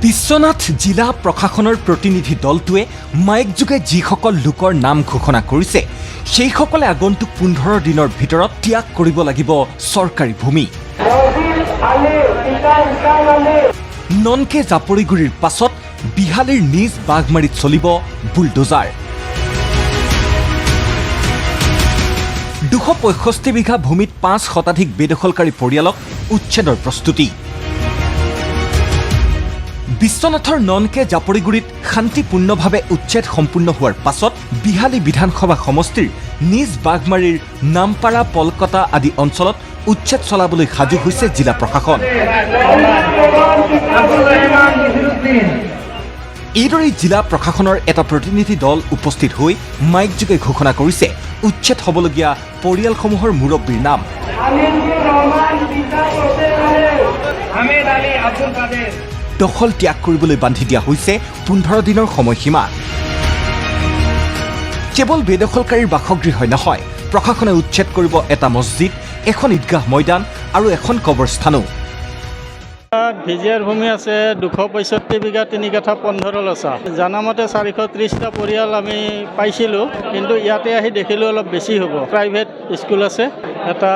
বিশ্বনাথ জিলা প্ৰশাসনৰ প্ৰতিনিধি দলটোৱে মাইকযোগে যিসকল লোকৰ নাম ঘোষণা কৰিছে সেইসকলে আগন্তুক 15 দিনৰ ভিতৰত ত্যাগ কৰিব লাগিব চৰকাৰী ভূমি। ননকে জাপৰিগুৰিৰ পাছত বিহালীৰ নিজ বাঘমাৰীত চলিব বুলডোজাৰ। 265 বিঘা ভূমিত 5 শতাধিক বেদখলকাৰী পৰিয়ালক উচ্ছেদৰ প্ৰস্তুতি। বিশ্বনাথৰ ননকে জাপৰিগুৰিত শান্তিপূৰ্ণভাৱে উচ্ছেদ সম্পূৰ্ণ হোৱাৰ পাছত বিহালী বিধানসভা সমষ্টিৰ নিজ বাঘমাৰীৰ নামপাৰা পলকটা আদি অঞ্চলত উচ্ছেদ চলাবলৈ সাজু হৈছে জিলা প্ৰশাসন। এইদৰে জিলা প্ৰশাসনৰ এটা প্ৰতিনিধি দল উপস্থিত হৈ মাইকযোগে ঘোষণা কৰিছে উচ্ছেদ হ'বলগীয়া পৰিয়ালসমূহৰ মুৰব্বীৰ নাম। দখল ত্যাগ কৰিবলৈ বান্ধি দিয়া হৈছে 15 দিনৰ সময়সীমা। কেৱল বেদখলকাৰীৰ বাসগৃহই নহয়, প্ৰশাসনে উচ্ছেদ কৰিব এটা মছজিদ, এখন ঈদগাহ ময়দান আৰু এখন কবৰস্থানো। ভিজিয়াৰ ভূমি আছে 265 বিঘা 3 কাঠা 15 লচা। জানামতে 430টা পৰিয়াল আমি পাইছিলোঁ, কিন্তু ইয়াতে আহি দেখিলোঁ অলপ বেছি হ'ব। প্ৰাইভেট স্কুল আছে, এটা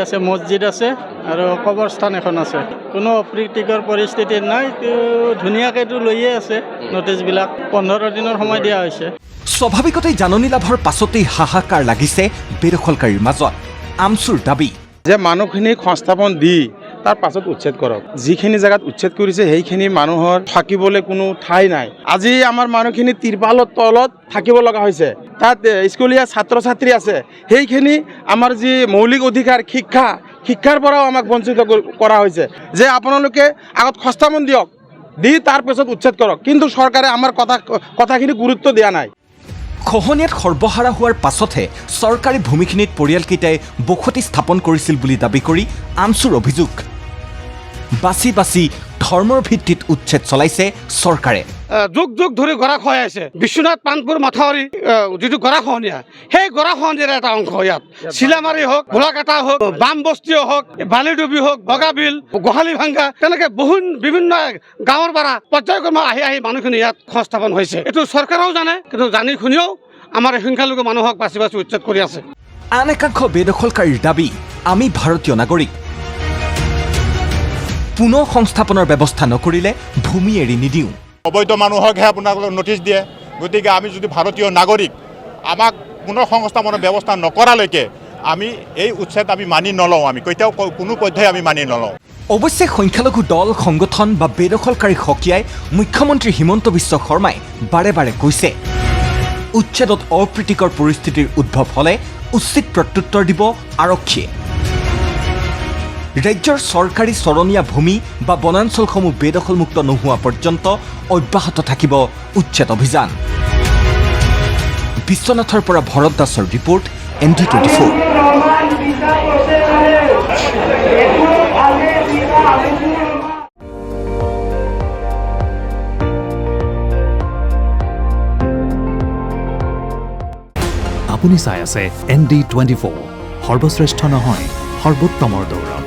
আছে মছজিদ আছে আৰু কবৰস্থান এখন আছে। কোনো অপ্ৰীতিকৰ পৰিস্থিতি নাই, ধুনীয়াকৈতো লৈয়ে আছে নটিচবিলাক। 15 দিনৰ সময় দিয়া হৈছে। স্বাভাৱিকতেই জাননী লাভৰ পাছতেই হাহাকাৰ লাগিছে বেদখলকাৰীৰ মাজত। আমচুৰ দাবী যে মানুহখিনিক সংস্থাপন দি তাৰ পাছত উচ্ছেদ কৰক। যিখিনি জেগাত উচ্ছেদ কৰিছে সেইখিনি মানুহৰ থাকিবলৈ কোনো ঠাই নাই। আজি আমাৰ মানুহখিনি তিৰপালৰ তলত থাকিব লগা হৈছে। তাত স্কুলীয়া ছাত্ৰ ছাত্ৰী আছে, সেইখিনি আমাৰ যি মৌলিক অধিকাৰ শিক্ষাৰ পৰাও আমাক বঞ্চিত কৰা হৈছে। যে আপোনালোকে আগত সংস্থাপন দিয়ক, দি তাৰ পিছত উচ্ছেদ কৰক, কিন্তু চৰকাৰে আমাৰ কথাখিনি গুৰুত্ব দিয়া নাই। খহনীয়াত সৰ্বহাৰা হোৱাৰ পাছতহে চৰকাৰী ভূমিখিনিত পৰিয়ালকেইটাই বসতি স্থাপন কৰিছিল বুলি দাবী কৰি আমচুৰ অভিযোগ। বাছি বাছি ধৰ্মৰ ভিত্তিত উচ্ছেদ চলাইছে চৰকাৰে। যুগ যুগ ধৰি গৰাখহাই আছে। বিশ্বনাথ পানপুৰ মাথাউৰি যিটো গৰাখহনীয়া, সেই গৰাখহনীয়াৰ এটা অংশ ইয়াত। চিলামাৰী হওক, ভোলাকাটা হওক, বামবস্তিও হওক, বালিডুবি হওক, বগাবিল, গোহালি ভাংগা, তেনেকৈ বিভিন্ন গাঁৱৰ পৰা পৰ্যায়ক্ৰমে আহি আহি মানুহখিনি ইয়াত সংস্থাপন হৈছে। এইটো চৰকাৰেও জানে, কিন্তু জানি শুনিও আমাৰ সংখ্যালঘু মানুহক বাছি বাছি উচ্ছেদ কৰি আছে। আন একাংশ বেদখলকাৰীৰ দাবী, আমি ভাৰতীয় নাগৰিক, পুনৰ সংস্থাপনৰ ব্যৱস্থা নকৰিলে ভূমি এৰি নিদিওঁ। অবৈধ মানুহকহে আপোনালোকে নটিচ দিয়ে। গতিকে আমি যদি ভাৰতীয় নাগৰিক, আমাক পুনৰ সংস্থাপনৰ ব্যৱস্থা নকৰালৈকে আমি এই উচ্ছেদ আমি মানি নলওঁ। আমি কেতিয়াও কোনো পধ্যেই আমি মানি নলওঁ। অৱশ্যে সংখ্যালঘু দল সংগঠন বা বেদখলকাৰীক সকীয়াই মুখ্যমন্ত্ৰী হিমন্ত বিশ্ব শৰ্মাই বাৰে বাৰে কৈছে, উচ্ছেদত অপ্ৰীতিকৰ পৰিস্থিতিৰ উদ্ভৱ হ'লে উচিত প্ৰত্যুত্তৰ দিব আৰক্ষীয়ে। ৰাজ্যৰ চৰকাৰী চৰণীয়া ভূমি বা বনাঞ্চলসমূহ বেদখলমুক্ত নোহোৱা পৰ্যন্ত অব্যাহত থাকিব উচ্ছেদ অভিযান। বিশ্বনাথৰ পৰা ভৰত দাসৰ ৰিপৰ্ট, ND24। আপুনি চাই আছে ND24, সৰ্বশ্ৰেষ্ঠ নহয়, সৰ্বোত্তমৰ দৌৰত।